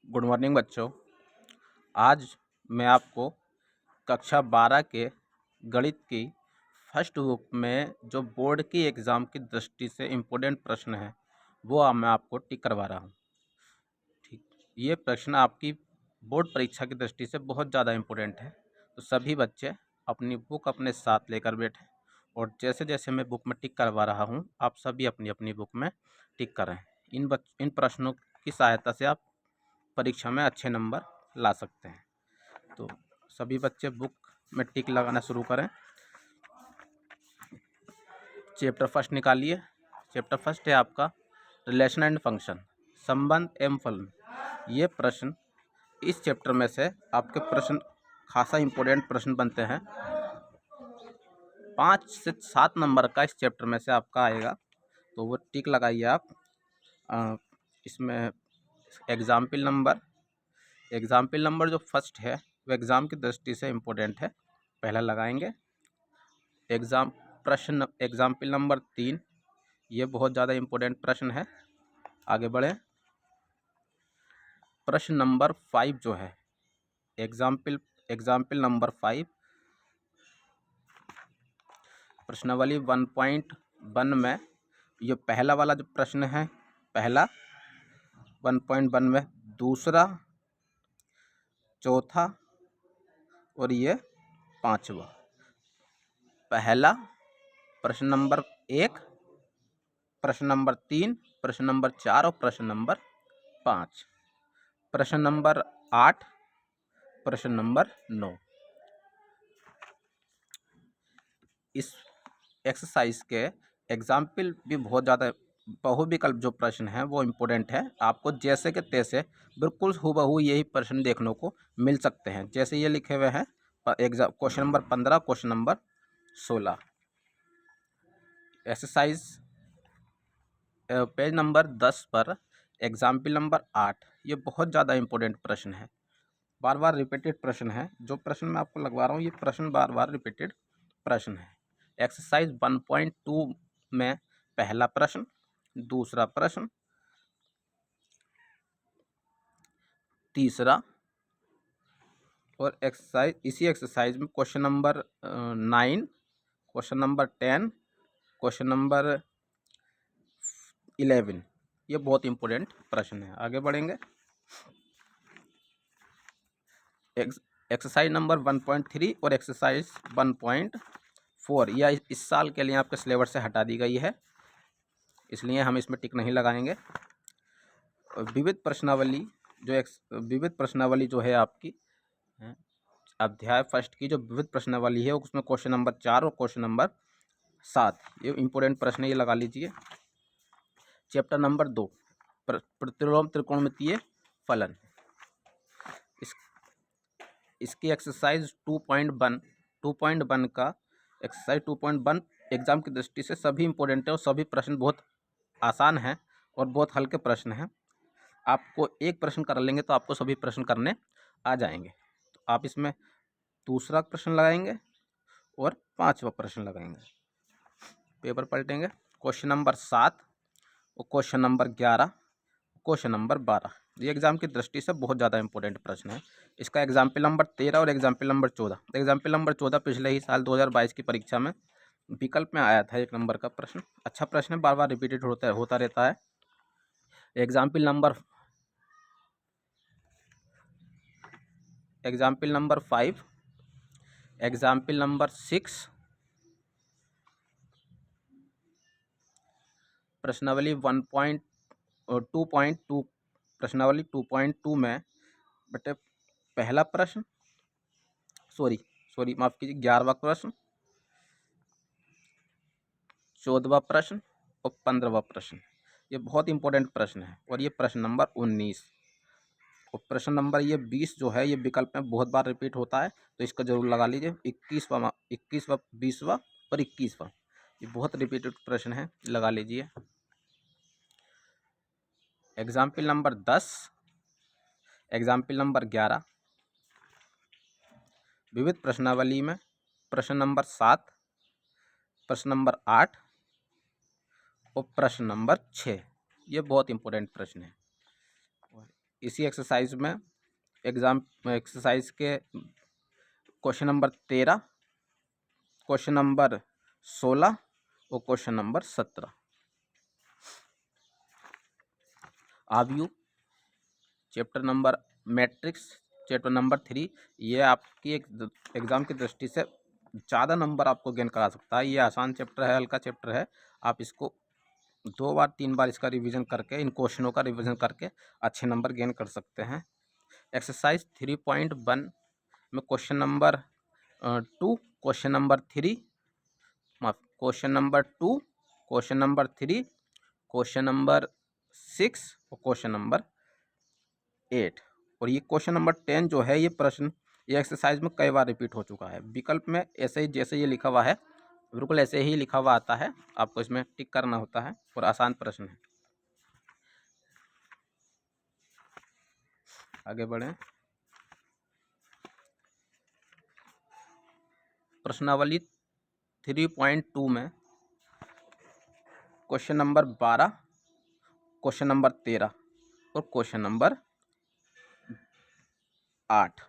Good morning बच्चों। आज मैं आपको कक्षा 12 के गणित की फर्स्ट बुक में जो बोर्ड की एग्ज़ाम की दृष्टि से इम्पोर्टेंट प्रश्न है वो मैं आपको टिक करवा रहा हूँ। ठीक, ये प्रश्न आपकी बोर्ड परीक्षा की दृष्टि से बहुत ज़्यादा इम्पोर्टेंट है, तो सभी बच्चे अपनी बुक अपने साथ लेकर बैठें और जैसे जैसे मैं बुक में टिक करवा रहा हूँ आप सभी अपनी अपनी बुक में टिक करें। इन प्रश्नों की सहायता से आप परीक्षा में अच्छे नंबर ला सकते हैं। तो सभी बच्चे बुक में टिक लगाना शुरू करें। चैप्टर फर्स्ट निकालिए। चैप्टर फर्स्ट है आपका रिलेशन एंड फंक्शन, संबंध एवं फलन। ये प्रश्न इस चैप्टर में से आपके प्रश्न खासा इम्पोर्टेंट प्रश्न बनते हैं। 5 से 7 नंबर का इस चैप्टर में से आपका आएगा, तो वो टिक लगाइए आप। इसमें एग्जाम्पल नंबर जो फर्स्ट है वो एग्ज़ाम की दृष्टि से इम्पोर्टेंट है, पहला लगाएंगे। एग्जाम्पल नंबर 3, ये बहुत ज़्यादा इम्पोर्टेंट प्रश्न है। आगे बढ़े। प्रश्न नंबर 5 जो है एग्जाम्पल नंबर 5 प्रश्नावली 1.1 में ये पहला वाला जो प्रश्न है, पहला 1.1 में, दूसरा, चौथा और ये पांचवा। पहला प्रश्न नंबर 1, प्रश्न नंबर 3, प्रश्न नंबर 4 और प्रश्न नंबर 5, प्रश्न नंबर 8, प्रश्न नंबर 9। इस एक्सरसाइज के एग्जाम्पल भी बहुत ज़्यादा बहुविकल्प जो प्रश्न है वो इम्पोर्टेंट है। आपको जैसे के तैसे बिल्कुल हूबहू यही प्रश्न देखने को मिल सकते हैं। जैसे ये लिखे हुए हैं exam question number 15, question number 16। Exercise page number 10 पर एग्जाम्पल नंबर 8, ये बहुत ज़्यादा इम्पोर्टेंट प्रश्न है, बार बार रिपीटेड प्रश्न है। जो प्रश्न मैं आपको लगवा रहा हूँ ये प्रश्न बार बार रिपीटेड प्रश्न है। एक्सरसाइज 1.2 में पहला प्रश्न, दूसरा प्रश्न, तीसरा और इसी एक्सरसाइज में question number 9, question number 10, question number 11, ये बहुत इंपॉर्टेंट प्रश्न है। आगे बढ़ेंगे। एक्सरसाइज नंबर 1.3 और एक्सरसाइज 1.4 यह इस साल के लिए आपके सिलेबस से हटा दी गई है, इसलिए हम इसमें टिक नहीं लगाएंगे। विविध प्रश्नावली जो है आपकी अध्याय फर्स्ट की जो विविध प्रश्नावली है उसमें क्वेश्चन नंबर 4 और क्वेश्चन नंबर 7 ये इंपॉर्टेंट प्रश्न, ये लगा लीजिए। चैप्टर नंबर 2 प्रतिलोम त्रिकोणमितीय फलन, इसकी एक्सरसाइज 2.1 का एक्सरसाइज 2.1 एग्जाम की दृष्टि से सभी इंपॉर्टेंट है और सभी प्रश्न बहुत आसान हैं और बहुत हल्के प्रश्न हैं। आपको एक प्रश्न कर लेंगे तो आपको सभी प्रश्न करने आ जाएंगे। तो आप इसमें दूसरा प्रश्न लगाएंगे और 5वां प्रश्न लगाएंगे। पेपर पलटेंगे। क्वेश्चन नंबर 7 और क्वेश्चन नंबर 11, क्वेश्चन नंबर 12, ये एग्जाम की दृष्टि से बहुत ज़्यादा इंपॉर्टेंट प्रश्न है। इसका एग्जाम्पल नंबर 13 और एग्जाम्पल नंबर 14। एग्जाम्पल नंबर 14 पिछले ही साल 2022 की परीक्षा में विकल्प में आया था, 1 नंबर का प्रश्न। अच्छा प्रश्न है, बार बार रिपीटेड होता रहता है। एग्जाम्पल नंबर 5, एग्जाम्पल नंबर 6, प्रश्नावली 2.2 प्रश्नावली 2.2 में बेटे पहला प्रश्न, सॉरी माफ़ कीजिए, 11वां प्रश्न, 14वां प्रश्न और 15वां प्रश्न, ये बहुत इंपॉर्टेंट प्रश्न है। और ये प्रश्न नंबर 19 और प्रश्न नंबर ये 20 जो है ये विकल्प में बहुत बार रिपीट होता है, तो इसका जरूर लगा लीजिए। 21वां, 20वां और 21वां, ये बहुत रिपीटेड प्रश्न है, लगा लीजिए। एग्जाम्पल नंबर 10, एग्जाम्पल नंबर 11, विविध प्रश्नावली में प्रश्न नंबर 7, प्रश्न नंबर 8 और प्रश्न नंबर 6, ये बहुत इंपॉर्टेंट प्रश्न है। इसी एक्सरसाइज में एग्जाम एक्सरसाइज के क्वेश्चन नंबर 13, क्वेश्चन नंबर 16 और क्वेश्चन नंबर 17 आव्यू, chapter number matrix, chapter number 3, ये आपकी एग्जाम की दृष्टि से ज़्यादा नंबर आपको गेन करा सकता है। ये आसान चैप्टर है, हल्का चैप्टर है। आप इसको 2 बार 3 बार इसका रिवीजन करके, इन क्वेश्चनों का रिवीजन करके अच्छे नंबर गेन कर सकते हैं। एक्सरसाइज 3.1 में question number 2, question number 3, question number 2, question number 3, question number 6 और क्वेश्चन नंबर 8 और ये क्वेश्चन नंबर 10 जो है, ये प्रश्न ये एक्सरसाइज में कई बार रिपीट हो चुका है। विकल्प में ऐसे ही जैसे ये लिखा हुआ है, बिल्कुल ऐसे ही लिखा हुआ आता है, आपको इसमें टिक करना होता है और आसान प्रश्न है। आगे बढ़ें। प्रश्नावली 3.2 में क्वेश्चन नंबर 12, क्वेश्चन नंबर 13 और question number 8,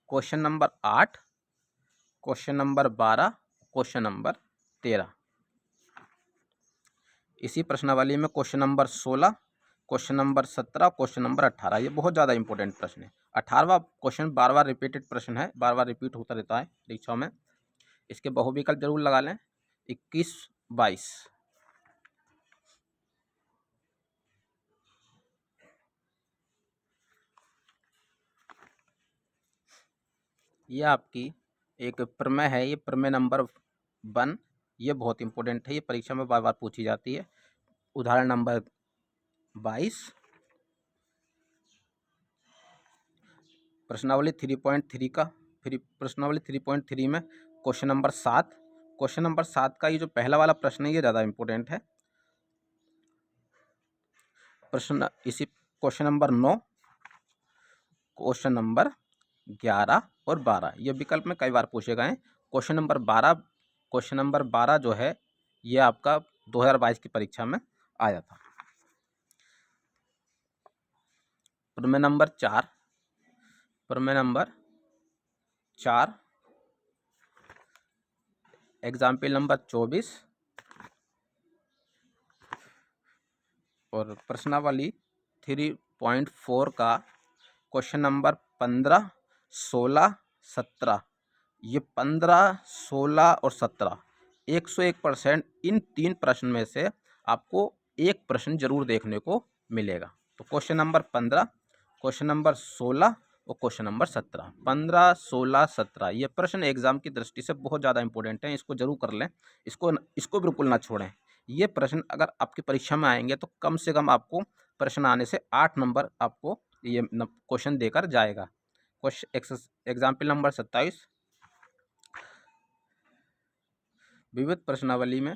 question number 8, question number 12, question number 13। इसी प्रश्नावली में question number 16, question number 17, question number 18, ये बहुत ज़्यादा इंपॉर्टेंट प्रश्न है। 18वां क्वेश्चन बार बार रिपीटेड प्रश्न है, बार बार रिपीट होता रहता है परीक्षाओं में। इसके बहुविकल्प जरूर लगा लें। 21, 22। ये आपकी एक प्रमेय है, ये प्रमेय नंबर 1, ये बहुत इंपॉर्टेंट है, ये परीक्षा में बार बार पूछी जाती है। उदाहरण नंबर 22, प्रश्नावली 3.3 का, फिर प्रश्नावली 3.3 में क्वेश्चन नंबर 7, क्वेश्चन नंबर 7 का ये जो पहला वाला प्रश्न है, ये ज़्यादा इंपॉर्टेंट है। प्रश्न इसी क्वेश्चन नंबर 9, क्वेश्चन नंबर 11 और 12, ये विकल्प में कई बार पूछे गए हैं। क्वेश्चन नंबर 12 जो है, ये आपका 2022 की परीक्षा में आया था। प्रमेय नंबर 4, एग्जाम्पल नंबर 24 और प्रश्नावली 3.4 का क्वेश्चन नंबर 15, 16, 17, ये 15, 16 और 17 101% इन 3 प्रश्न में से आपको एक प्रश्न जरूर देखने को मिलेगा। तो क्वेश्चन नंबर 15, क्वेश्चन नंबर 16 और क्वेश्चन नंबर 17, 15, 16, 17 ये प्रश्न एग्जाम की दृष्टि से बहुत ज़्यादा इंपॉर्टेंट है, इसको जरूर कर लें, इसको बिल्कुल ना छोड़ें। ये प्रश्न अगर आपकी परीक्षा में आएंगे तो कम से कम आपको प्रश्न आने से 8 नंबर आपको ये क्वेश्चन देकर जाएगा। एग्जाम्पल नंबर 27, विविध प्रश्नावली में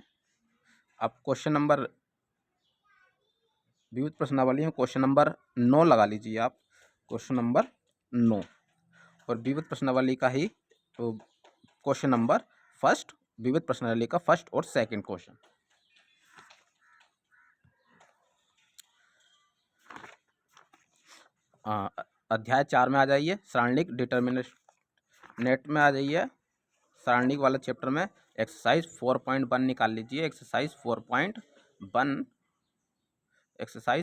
आप क्वेश्चन नंबर 9 लगा लीजिए आप, क्वेश्चन नंबर 9 और विविध प्रश्नावली का ही तो क्वेश्चन नंबर फर्स्ट, विविध प्रश्नावली का फर्स्ट और सेकंड क्वेश्चन। अध्याय 4 में आ जाइए, सारणिक डिटर्मिनेट में आ जाइए, सारणिक वाला चैप्टर में एक्सरसाइज 4.1 निकाल लीजिए। एक्सरसाइज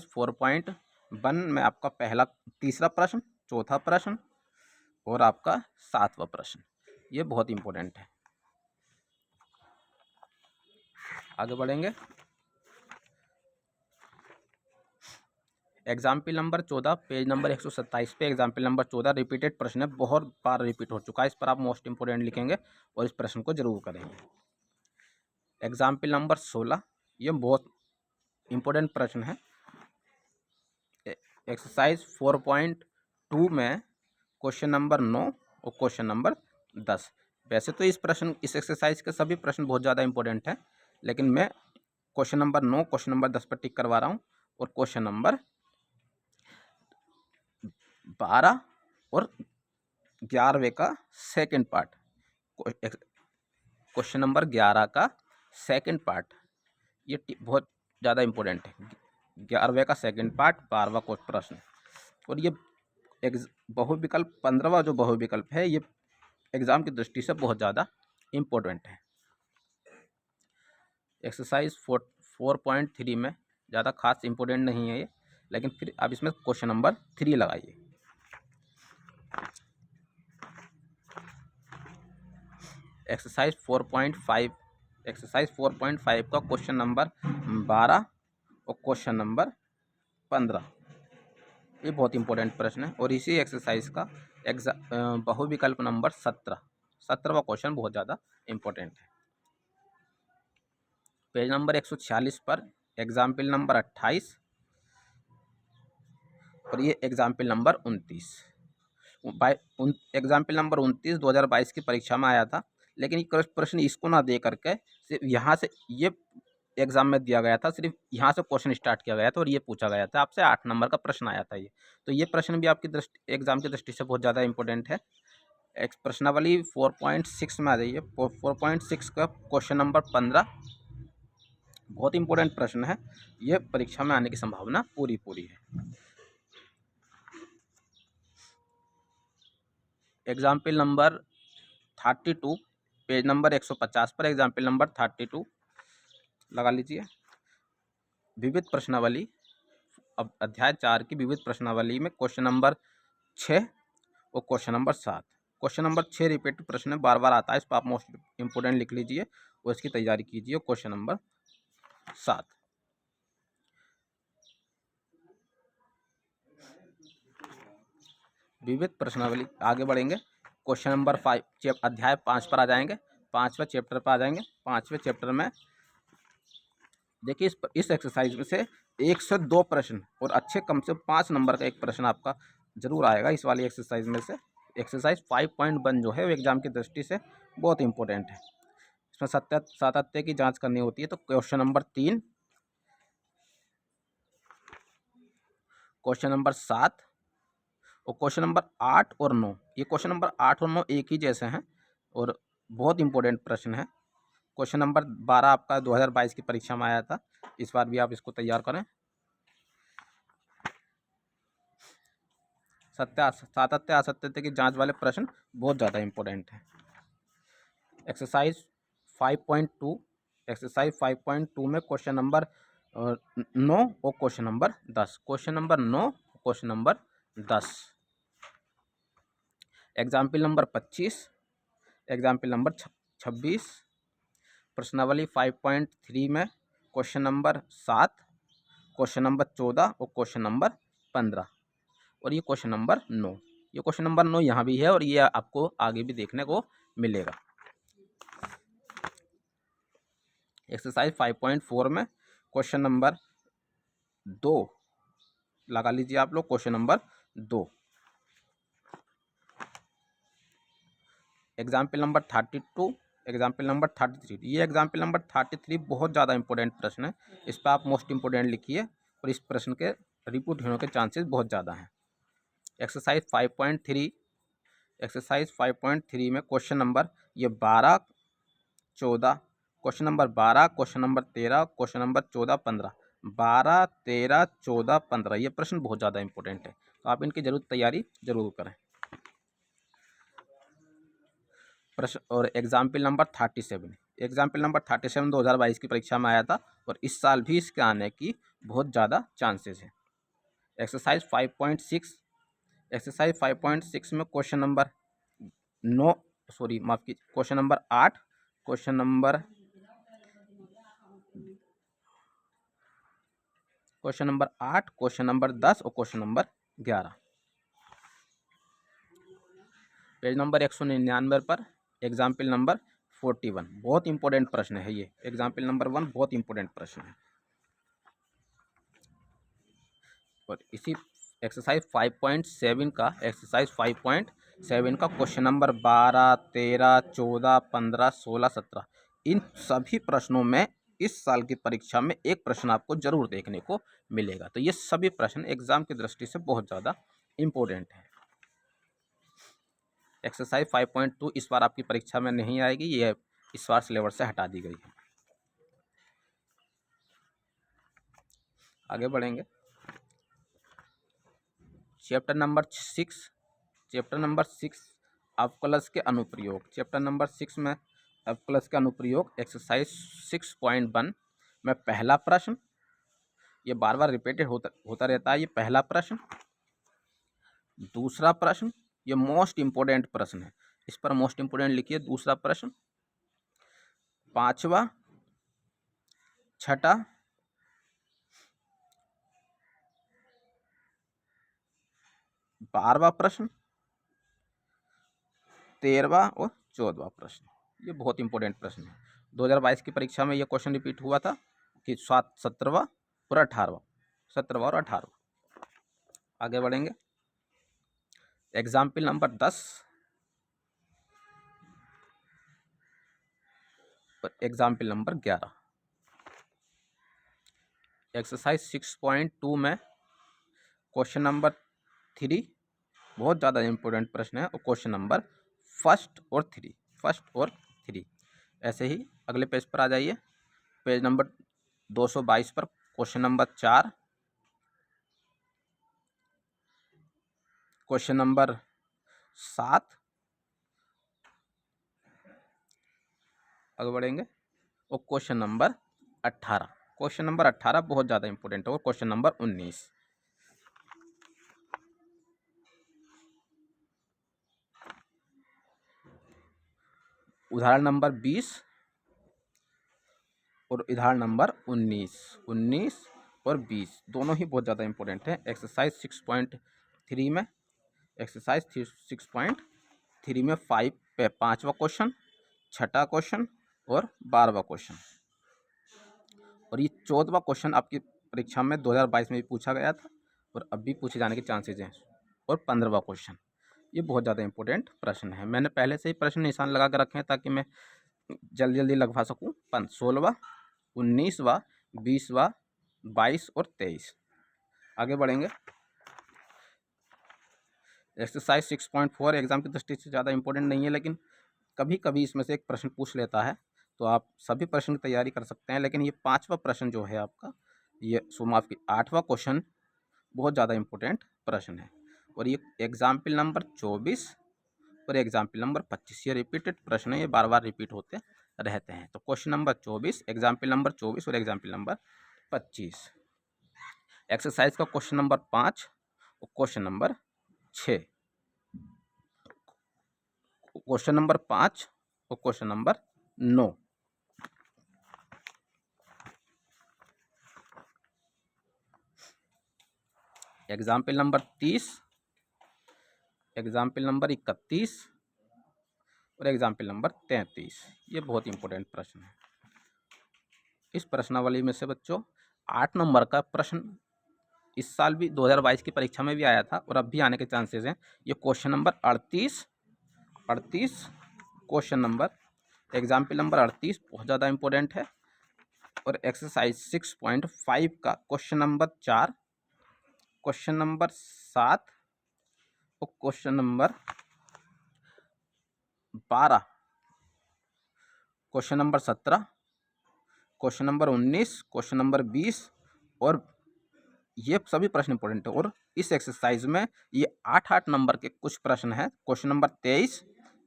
4.1 में आपका तीसरा प्रश्न, चौथा प्रश्न और आपका 7वां प्रश्न, ये बहुत इंपॉर्टेंट है। आगे बढ़ेंगे। एग्जाम्पल नंबर 14, पेज नंबर 127 पे एग्जाम्पल नंबर 14 रिपीटेड प्रश्न है, बहुत बार रिपीट हो चुका है। इस पर आप मोस्ट इंपोर्टेंट लिखेंगे और इस प्रश्न को जरूर करेंगे। एग्जाम्पल नंबर 16, ये बहुत इंपॉर्टेंट प्रश्न है। एक्सरसाइज 4.2 में क्वेश्चन नंबर 9 और क्वेश्चन नंबर 10। वैसे तो इस एक्सरसाइज के सभी प्रश्न बहुत ज़्यादा इंपॉर्टेंट हैं, लेकिन मैं क्वेश्चन नंबर 9, क्वेश्चन नंबर 10 पर टिक करवा रहा हूँ और क्वेश्चन नंबर 12 और 11वें का सेकंड पार्ट, क्वेश्चन नंबर 11 का सेकंड पार्ट, ये बहुत ज़्यादा इंपॉर्टेंट है। 11वें का सेकंड पार्ट, 12वां प्रश्न। और ये बहुविकल्प 15वां जो बहुविकल्प है ये एग्ज़ाम की दृष्टि से बहुत ज़्यादा इम्पोर्टेंट है। एक्सरसाइज 4.3 में ज़्यादा खास इम्पोर्टेंट नहीं है ये, लेकिन फिर अब इसमें क्वेश्चन नंबर 3 लगाइए। एक्सरसाइज 4.5 का क्वेश्चन नंबर 12 और क्वेश्चन नंबर 15 ये बहुत इंपॉर्टेंट प्रश्न है। और इसी एक्सरसाइज का बहुविकल्प नंबर 17वां क्वेश्चन बहुत ज़्यादा इम्पोर्टेंट है। पेज नंबर 146 पर एग्जाम्पल नंबर 28 और ये एग्जाम्पल नंबर 29। एग्जाम्पल नंबर 29 2022 की परीक्षा में आया था, लेकिन ये प्रश्न इसको ना दे करके सिर्फ यहाँ से ये एग्जाम में दिया गया था, सिर्फ यहाँ से क्वेश्चन स्टार्ट किया गया था और ये पूछा गया था आपसे 8 नंबर का प्रश्न आया था ये। तो ये प्रश्न भी आपकी एग्जाम की दृष्टि से बहुत ज़्यादा इंपॉर्टेंट है। प्रश्नावली 4.6 में आ जाइए। 4.6 का क्वेश्चन नंबर 15 बहुत इंपॉर्टेंट प्रश्न है, ये परीक्षा में आने की संभावना पूरी है। एग्जाम्पल नंबर 32 पेज नंबर 150 पर एग्जाम्पल नंबर 32 लगा लीजिए। विविध प्रश्नावली, अब अध्याय 4 की विविध प्रश्नावली में क्वेश्चन नंबर 6 और question number 7। Question number 6 repeated प्रश्न है, बार बार आता है, इस पर आप मोस्ट इंपोर्टेंट लिख लीजिए और इसकी तैयारी कीजिए। क्वेश्चन नंबर 7 विविध प्रश्नावली। आगे बढ़ेंगे, क्वेश्चन नंबर 5 अध्याय 5 पर आ जाएंगे, 5वें चैप्टर पर आ जाएंगे। 5वें चैप्टर में देखिए इस एक्सरसाइज में से 1 से 2 प्रश्न और अच्छे कम से 5 नंबर का एक प्रश्न आपका जरूर आएगा इस वाली एक्सरसाइज में से। एक्सरसाइज 5.1 जो है वो एग्जाम की दृष्टि से बहुत इंपॉर्टेंट है। इसमें सातत्य की जांच करनी होती है। तो क्वेश्चन नंबर 3, क्वेश्चन नंबर 7 और क्वेश्चन नंबर 8 और 9, ये क्वेश्चन नंबर 8 और 9 एक ही जैसे हैं और बहुत इंपॉर्टेंट प्रश्न है। क्वेश्चन नंबर 12 आपका 2022 की परीक्षा में आया था, इस बार भी आप इसको तैयार करें। सातत्य असत्य की जांच वाले प्रश्न बहुत ज़्यादा इंपॉर्टेंट है। एक्सरसाइज 5.2 में क्वेश्चन नंबर 9 और question number 10। Question number 9 question number 10। Example number 25, example number 26। प्रश्नावली 5.3 में क्वेश्चन नंबर 7, क्वेश्चन नंबर 14 और क्वेश्चन नंबर 15 और ये क्वेश्चन नंबर 9। ये क्वेश्चन नंबर 9 यहाँ भी है और ये आपको आगे भी देखने को मिलेगा। एक्सरसाइज 5.4 में क्वेश्चन नंबर 2 लगा लीजिए आप लोग। Question number 2 example number 32, example number 33। ये एग्जाम्पल नंबर 33 बहुत ज़्यादा इंपॉर्टेंट प्रश्न है, इस पर आप मोस्ट इंपॉर्टेंट लिखिए और इस प्रश्न के रिपीट होने के चांसेस बहुत ज़्यादा हैं। एक्सरसाइज 5.3 में क्वेश्चन नंबर ये 12, 14, question number 12, question number 13, question number 14, 15, 12, 13, 14, 15 ये प्रश्न बहुत ज़्यादा इंपॉर्टेंट है, तो आप इनकी जरूर तैयारी जरूर करें। प्रश्न और एग्जाम्पल नंबर 37, एग्जाम्पल नंबर 37 2022 की परीक्षा में आया था और इस साल भी इसके आने की बहुत ज़्यादा चांसेस है। एक्सरसाइज 5.6 में क्वेश्चन नंबर 9 माफ कीजिए question number 8, question number 8, question number 10 और क्वेश्चन नंबर 11। पेज नंबर 199 पर एग्जाम्पल नंबर 41 बहुत इंपॉर्टेंट प्रश्न है। ये एग्जाम्पल नंबर 1 बहुत इंपॉर्टेंट प्रश्न है। और इसी एक्सरसाइज 5.7 का क्वेश्चन नंबर 12, 13, 14, 15, 16, 17 इन सभी प्रश्नों में इस साल की परीक्षा में एक प्रश्न आपको जरूर देखने को मिलेगा। तो ये सभी प्रश्न एग्जाम की दृष्टि से बहुत ज़्यादा इंपॉर्टेंट है। एक्सरसाइज 5.2 इस बार आपकी परीक्षा में नहीं आएगी, ये इस बार सिलेबस से हटा दी गई है। आगे बढ़ेंगे, चैप्टर नंबर 6 अवकलज के अनुप्रयोग। चैप्टर नंबर 6 में अवकलज के अनुप्रयोग एक्सरसाइज 6.1 में पहला प्रश्न, ये बार बार रिपीटेड होता रहता है। ये पहला प्रश्न, दूसरा प्रश्न, ये मोस्ट इम्पोर्टेंट प्रश्न है, इस पर मोस्ट इम्पोर्टेंट लिखिए। दूसरा प्रश्न, पांचवा, छठा, बारहवां प्रश्न, 13वां और 14वां प्रश्न। ये बहुत इंपॉर्टेंट प्रश्न है। 2022 की परीक्षा में ये क्वेश्चन रिपीट हुआ था कि 17वां और 18वां। आगे बढ़ेंगे। एग्जाम्पल नंबर 10 और एग्जाम्पल नंबर 11। एक्सरसाइज 6.2 में क्वेश्चन नंबर 3 बहुत ज़्यादा इंपॉर्टेंट प्रश्न है, और क्वेश्चन नंबर फर्स्ट और थ्री। ऐसे ही अगले पेज पर आ जाइए, पेज नंबर 222 पर क्वेश्चन नंबर 4, क्वेश्चन नंबर 7, आगे बढ़ेंगे, और क्वेश्चन नंबर 18। क्वेश्चन नंबर 18 बहुत ज़्यादा इंपॉर्टेंट है, और क्वेश्चन नंबर 19। उदाहरण नंबर 20 और उदाहरण नंबर 19 और 20 दोनों ही बहुत ज़्यादा इंपॉर्टेंट है। एक्सरसाइज 6.3 में, एक्सरसाइज 6.3 में 5वां क्वेश्चन, छठा क्वेश्चन और 12वां क्वेश्चन, और ये 14वां क्वेश्चन आपकी परीक्षा में 2022 में भी पूछा गया था और अब भी पूछे जाने के चांसेज हैं, और 15वां क्वेश्चन। ये बहुत ज़्यादा इंपॉर्टेंट प्रश्न है। मैंने पहले से ही प्रश्न निशान लगा कर रखे हैं ताकि मैं जल्दी जल्दी लगवा सकूँ। 16वां, 19वां, 20वां, 22 और 23। आगे बढ़ेंगे। एक्सरसाइज 6.4 एग्जाम की दृष्टि से ज़्यादा इंपॉर्टेंट नहीं है, लेकिन कभी कभी इसमें से एक प्रश्न पूछ लेता है, तो आप सभी प्रश्न की तैयारी कर सकते हैं। लेकिन ये 5वां प्रश्न जो है आपका, ये माफ की 8वां क्वेश्चन बहुत ज़्यादा इंपॉर्टेंट प्रश्न है, और ये एग्जाम्पल नंबर 24 और एग्जाम्पल नंबर 25। ये रिपीटेड प्रश्न है, ये बार बार रिपीट होते रहते हैं। तो क्वेश्चन नंबर 24, एग्जाम्पल नंबर 24 और एग्जाम्पल नंबर 25। एक्सरसाइज का क्वेश्चन नंबर 5 और क्वेश्चन नंबर 6। क्वेश्चन नंबर 5 और question number 9। Example number 30, example number 31 और एग्जाम्पल नंबर 33। ये बहुत इंपॉर्टेंट प्रश्न है। इस प्रश्नावली में से बच्चों 8 नंबर का प्रश्न इस साल भी 2022 की परीक्षा में भी आया था और अब भी आने के चांसेस हैं। ये question number 38 question number, example number 38 बहुत ज़्यादा इंपॉर्टेंट है, और एक्सरसाइज 6.5 का क्वेश्चन नंबर 4, क्वेश्चन नंबर 7 और question number 12, question number 17, question number 19, question number 20, और ये सभी प्रश्न इंपॉर्टेंट है। और इस एक्सरसाइज में ये 8 नंबर के कुछ प्रश्न हैं। क्वेश्चन नंबर 23,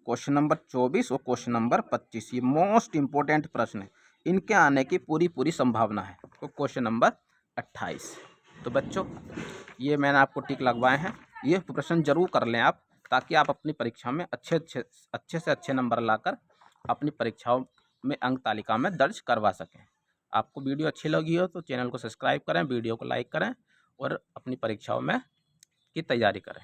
क्वेश्चन नंबर 24 और क्वेश्चन नंबर 25। ये मोस्ट इंपॉर्टेंट प्रश्न है, इनके आने की पूरी संभावना है। तो क्वेश्चन नंबर 28। तो बच्चों ये मैंने आपको टिक लगवाए हैं, ये प्रश्न जरूर कर लें आप, ताकि आप अपनी परीक्षा में अच्छे से अच्छे नंबर लाकर अपनी परीक्षाओं में अंक तालिका में दर्ज करवा सकें। आपको वीडियो अच्छी लगी हो तो चैनल को सब्सक्राइब करें, वीडियो को लाइक करें और अपनी परीक्षाओं में की तैयारी करें।